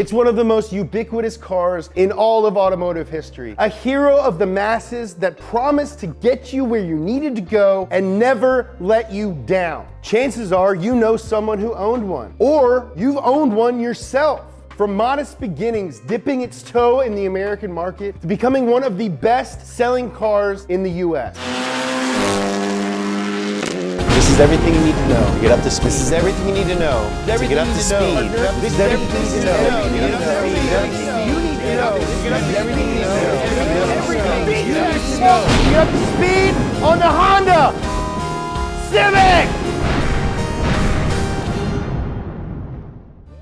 It's one of the most ubiquitous cars in all of automotive history. A hero of the masses that promised to get you where you needed to go and never let you down. Chances are you know someone who owned one, or you've owned one yourself. From modest beginnings, dipping its toe in the American market, to becoming one of the best-selling cars in the US. This is everything you need to know to get up to speed. This is everything you need to know to get up to speed. This is everything you need to know to get up to speed. You need to know to get up to speed. Everything you need to know to get up to speed on the Honda Civic!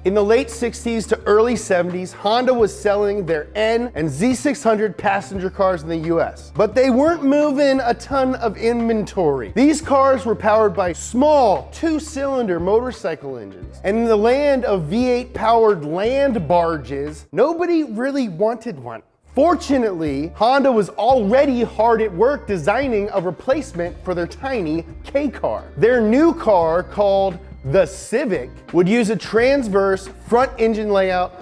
In the late 60s to early 70s, Honda was selling their N and Z600 passenger cars in the US, but they weren't moving a ton of inventory. These cars were powered by small, two-cylinder motorcycle engines, and in the land of V8 powered land barges, nobody really wanted one. Fortunately, Honda was already hard at work designing a replacement for their tiny K car. Their new car, called the Civic, would use a transverse front engine layout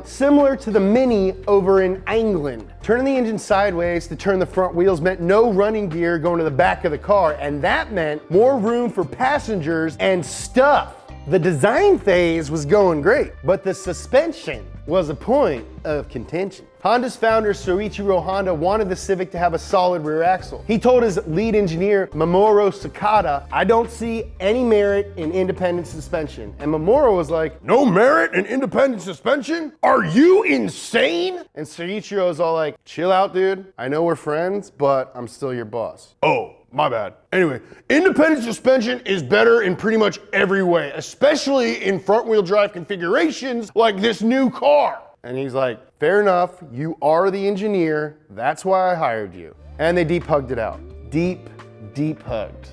similar to the Mini over in England. Turning the engine sideways to turn the front wheels meant no running gear going to the back of the car, and that meant more room for passengers and stuff. The design phase was going great, but the suspension was a point of contention. Honda's founder, Soichiro Honda, wanted the Civic to have a solid rear axle. He told his lead engineer, Mamoru Sakata, "I don't see any merit in independent suspension." And Mamoru was like, "No merit in independent suspension? Are you insane?" And Soichiro's all like, "Chill out, dude. I know we're friends, but I'm still your boss." "Oh, my bad. Anyway, independent suspension is better in pretty much every way, especially in front-wheel drive configurations like this new car." And he's like, "Fair enough, you are the engineer, that's why I hired you." And they deep hugged it out. Deep, deep hugged.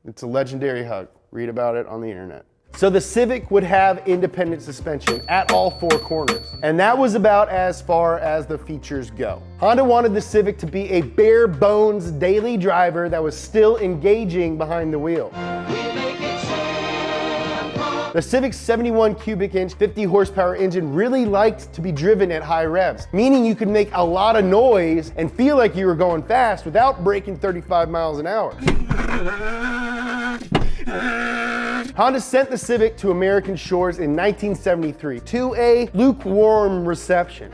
It's a legendary hug. Read about it on the internet. So the Civic would have independent suspension at all four corners, and that was about as far as the features go. Honda wanted the Civic to be a bare bones daily driver that was still engaging behind the wheel. The Civic's 71 cubic inch, 50 horsepower engine really liked to be driven at high revs, meaning you could make a lot of noise and feel like you were going fast without breaking 35 miles an hour. Honda sent the Civic to American shores in 1973 to a lukewarm reception.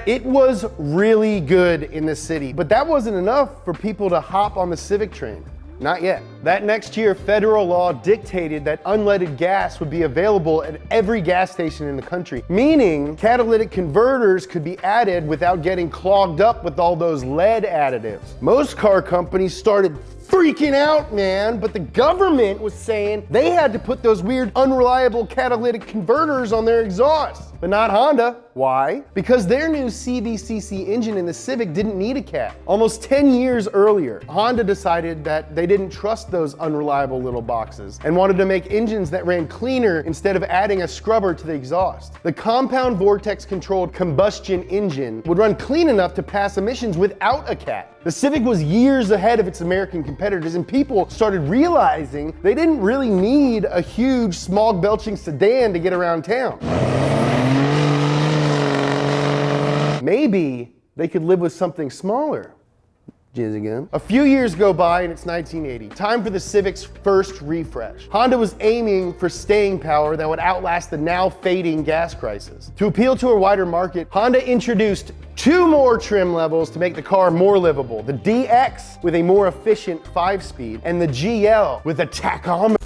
It was really good in the city, but that wasn't enough for people to hop on the Civic train. Not yet. That next year, federal law dictated that unleaded gas would be available at every gas station in the country, meaning catalytic converters could be added without getting clogged up with all those lead additives. Most car companies started freaking out, man, but the government was saying they had to put those weird unreliable catalytic converters on their exhaust, but not Honda. Why? Because their new CVCC engine in the Civic didn't need a cat. Almost 10 years earlier, Honda decided that they didn't trust those unreliable little boxes and wanted to make engines that ran cleaner instead of adding a scrubber to the exhaust. The compound vortex controlled combustion engine would run clean enough to pass emissions without a cat. The Civic was years ahead of its American competitors, and people started realizing they didn't really need a huge smog-belching sedan to get around town. Maybe they could live with something smaller. Jizz again. A few years go by and it's 1980. Time for the Civic's first refresh. Honda was aiming for staying power that would outlast the now fading gas crisis. To appeal to a wider market, Honda introduced 2 more trim levels to make the car more livable. The DX with a more efficient 5-speed, and the GL with a tachometer.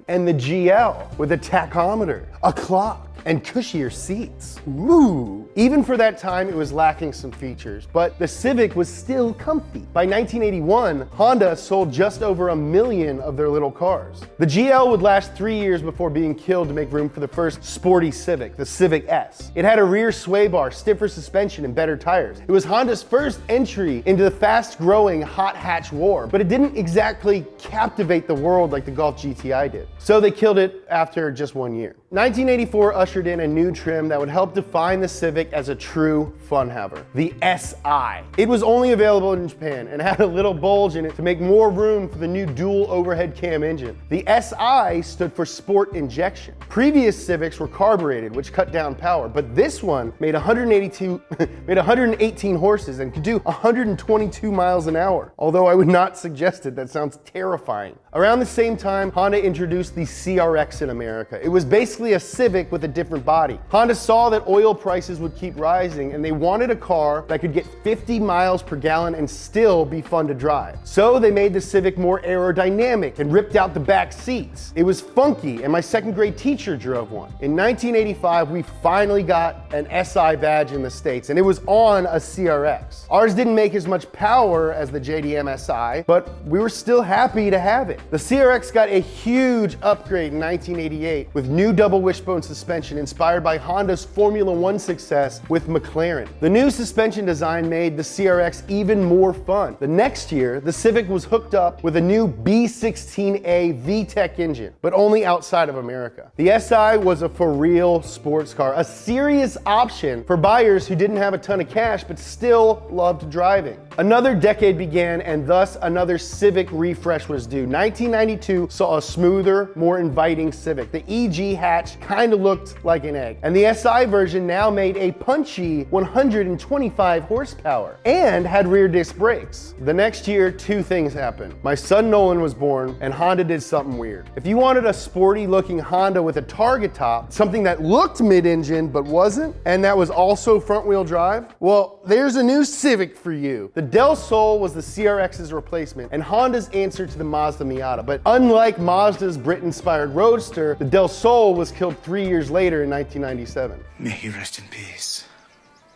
And the GL with a tachometer, a clock, and cushier seats. Ooh. Even for that time, it was lacking some features, but the Civic was still comfy. By 1981, Honda sold just over 1 million of their little cars. The GL would last 3 years before being killed to make room for the first sporty Civic, the Civic S. It had a rear sway bar, stiffer suspension, and better tires. It was Honda's first entry into the fast-growing hot hatch war, but it didn't exactly captivate the world like the Golf GTI did. So they killed it after just 1 year. 1984 ushered ushered in a new trim that would help define the Civic as a true fun haver, the SI. It was only available in Japan and had a little bulge in it to make more room for the new dual overhead cam engine. The SI stood for Sport Injection. Previous Civics were carbureted, which cut down power, but this one made 118 horses and could do 122 miles an hour. Although I would not suggest it, that sounds terrifying. Around the same time, Honda introduced the CRX in America. It was basically a Civic with a different body. Honda saw that oil prices would keep rising and they wanted a car that could get 50 miles per gallon and still be fun to drive. So they made the Civic more aerodynamic and ripped out the back seats. It was funky and my second grade teacher drove one. In 1985, we finally got an SI badge in the States and it was on a CRX. Ours didn't make as much power as the JDM SI, but we were still happy to have it. The CRX got a huge upgrade in 1988 with new double wishbone suspension inspired by Honda's Formula One success with McLaren. The new suspension design made the CRX even more fun. The next year, the Civic was hooked up with a new B16A VTEC engine, but only outside of America. The SI was a for real sports car, a serious option for buyers who didn't have a ton of cash but still loved driving. Another decade began and thus another Civic refresh was due. 1992 saw a smoother, more inviting Civic. The EG hatch kind of looked like an egg. And the SI version now made a punchy 125 horsepower and had rear disc brakes. The next year, two things happened. My son Nolan was born and Honda did something weird. If you wanted a sporty looking Honda with a target top, something that looked mid-engine but wasn't, and that was also front wheel drive, well, there's a new Civic for you. The Del Sol was the CRX's replacement and Honda's answer to the Mazda Miata. But unlike Mazda's Brit-inspired Roadster, the Del Sol was killed 3 years later in 1997. May he rest in peace.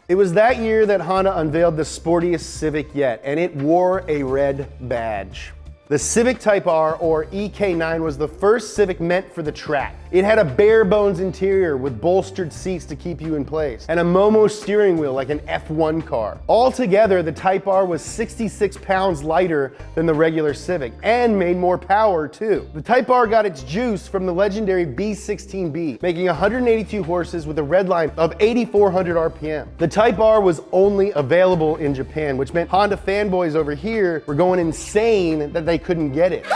It was that year that Honda unveiled the sportiest Civic yet, and it wore a red badge. The Civic Type R, or EK9, was the first Civic meant for the track. It had a bare bones interior with bolstered seats to keep you in place, and a Momo steering wheel like an F1 car. Altogether, the Type R was 66 pounds lighter than the regular Civic, and made more power too. The Type R got its juice from the legendary B16B, making 182 horses with a redline of 8,400 RPM. The Type R was only available in Japan, which meant Honda fanboys over here were going insane that they couldn't get it.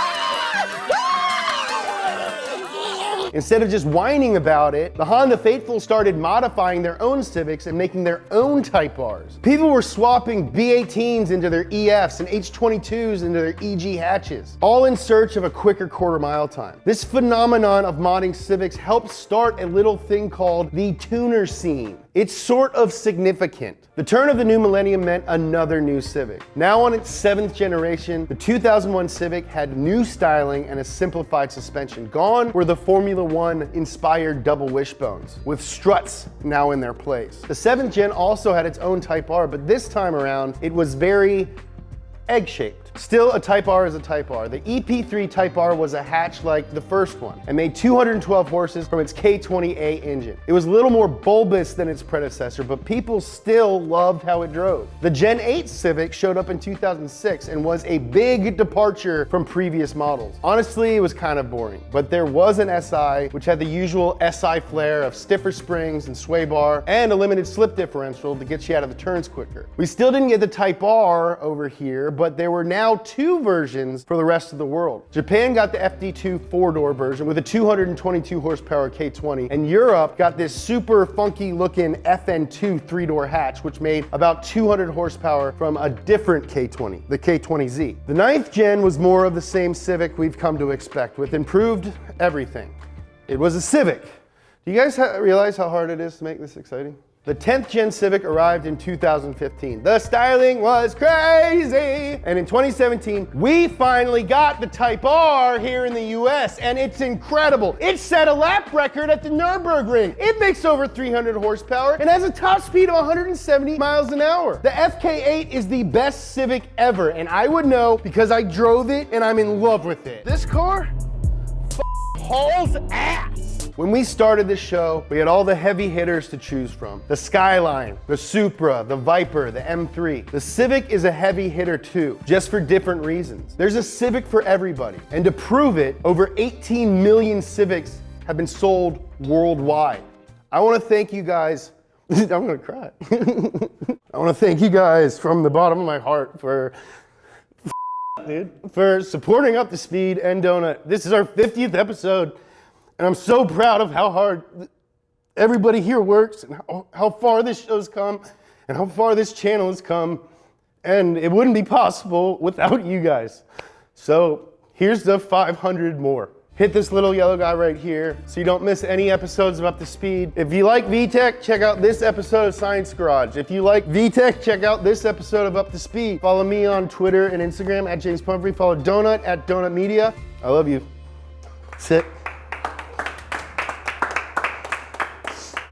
Instead of just whining about it, the Honda faithful started modifying their own Civics and making their own Type Rs. People were swapping B18s into their EFs and H22s into their EG hatches, all in search of a quicker quarter mile time. This phenomenon of modding Civics helped start a little thing called the tuner scene. It's sort of significant. The turn of the new millennium meant another new Civic. Now on its 7th generation, the 2001 Civic had new styling and a simplified suspension. Gone were the Formula One inspired double wishbones, with struts now in their place. The 7th gen also had its own Type R, but this time around, it was very egg-shaped. Still, a Type R is a Type R. The EP3 Type R was a hatch like the first one and made 212 horses from its K20A engine. It was a little more bulbous than its predecessor, but people still loved how it drove. The Gen 8 Civic showed up in 2006 and was a big departure from previous models. Honestly, it was kind of boring, but there was an SI, which had the usual SI flair of stiffer springs and sway bar and a limited slip differential to get you out of the turns quicker. We still didn't get the Type R over here, but there were now two versions for the rest of the world. Japan got the FD2 4-door version with a 222 horsepower K20, and Europe got this super funky looking FN2 3-door hatch, which made about 200 horsepower from a different K20, the K20Z. The 9th gen was more of the same Civic we've come to expect, with improved everything. It was a Civic. Do you guys realize how hard it is to make this exciting? The 10th gen Civic arrived in 2015. The styling was crazy! And in 2017, we finally got the Type R here in the US, and it's incredible. It set a lap record at the Nürburgring. It makes over 300 horsepower and has a top speed of 170 miles an hour. The FK8 is the best Civic ever, and I would know because I drove it and I'm in love with it. This car hauls ass. When we started this show, we had all the heavy hitters to choose from. The Skyline, the Supra, the Viper, the M3. The Civic is a heavy hitter too, just for different reasons. There's a Civic for everybody. And to prove it, over 18 million Civics have been sold worldwide. I want to thank you guys. I'm gonna cry. I want to thank you guys from the bottom of my heart for supporting Up to Speed and Donut. This is our 50th episode, and I'm so proud of how hard everybody here works and how far this show's come and how far this channel has come. And it wouldn't be possible without you guys. So here's the 500 more. Hit this little yellow guy right here so you don't miss any episodes of Up to Speed. If you like VTEC, check out this episode of Science Garage. If you like VTEC, check out this episode of Up to Speed. Follow me on Twitter and Instagram at James Pumphrey. Follow Donut at Donut Media. I love you. Sit.